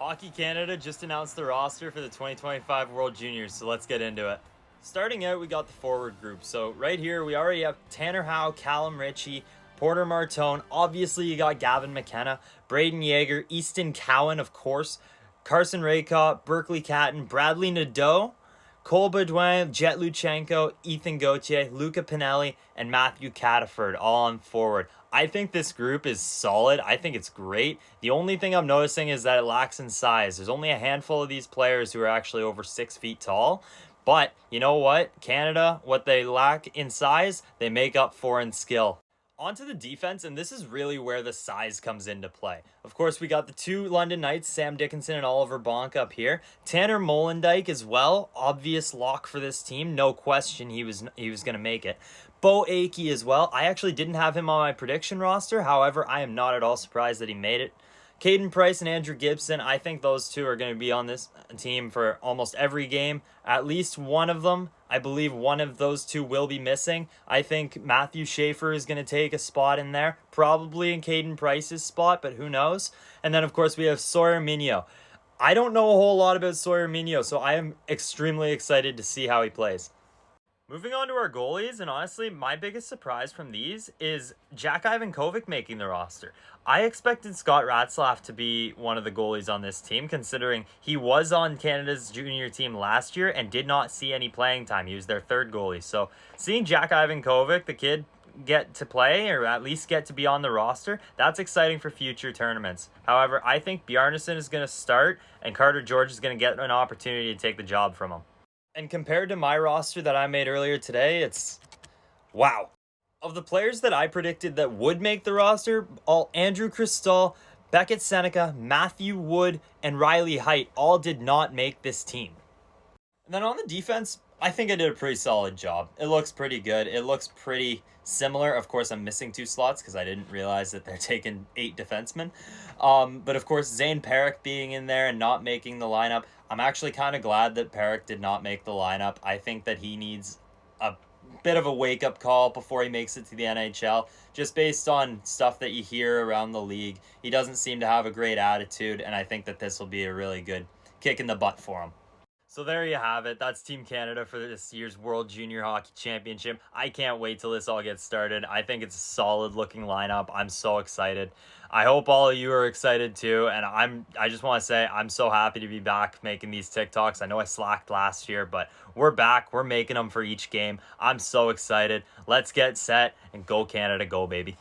Hockey Canada just announced the roster for the 2025 World Juniors, so let's get into it. Starting out, we got the forward group. So right here, we already have Tanner Howe, Callum Ritchie, Porter Martone. Obviously, you got Gavin McKenna, Braden Yeager, Easton Cowan, of course, Carson Raycott, Berkeley Catton, Bradley Nadeau, Cole Baudouin, Jet Luchenko, Ethan Gauthier, Luca Pinelli, and Matthew Cataford all on forward. I think this group is solid. I think it's great. The only thing I'm noticing is that it lacks in size. There's only a handful of these players who are actually over 6 feet tall. But you know what? Canada, what they lack in size, they make up for in skill. Onto the defense, and this is really where the size comes into play. Of course, we got the two London Knights, Sam Dickinson and Oliver Bonk up here. Tanner Molendyke as well, obvious lock for this team, no question he was going to make it. Bo Akey as well. I actually didn't have him on my prediction roster. However, I am not at all surprised that he made it. Caden Price and Andrew Gibson, I think those two are going to be on this team for almost every game. At least one of them, I believe one of those two will be missing. I think Matthew Schaefer is going to take a spot in there, probably in Caden Price's spot, but who knows? And then, of course, we have Sawyer Minio. I don't know a whole lot about Sawyer Minio, so I am extremely excited to see how he plays. Moving on to our goalies, and honestly, my biggest surprise from these is Jack Ivankovic making the roster. I expected Scott Ratzlaff to be one of the goalies on this team, considering he was on Canada's junior team last year and did not see any playing time. He was their third goalie. So seeing Jack Ivankovic, the kid, get to play, or at least get to be on the roster, that's exciting for future tournaments. However, I think Bjarnason is going to start, and Carter George is going to get an opportunity to take the job from him. And compared to my roster that I made earlier today, it's wow. Of the players that I predicted that would make the roster, all Andrew Cristal, Beckett Seneca, Matthew Wood, and Riley Height all did not make this team. And then on the defense, I think I did a pretty solid job. It looks pretty good. It looks pretty similar. Of course, I'm missing 2 slots because I didn't realize that they're taking 8 defensemen. But of course, Zane Perrick being in there and not making the lineup, I'm actually kind of glad that Perrick did not make the lineup. I think that he needs a bit of a wake-up call before he makes it to the NHL. Just based on stuff that you hear around the league, he doesn't seem to have a great attitude, and I think that this will be a really good kick in the butt for him. So there you have it. That's Team Canada for this year's World Junior Hockey Championship. I can't wait till this all gets started. I think it's a solid looking lineup. I'm so excited. I hope all of you are excited too. And I just want to say I'm so happy to be back making these TikToks. I know I slacked last year, but we're back. We're making them for each game. I'm so excited. Let's get set and go Canada, go baby.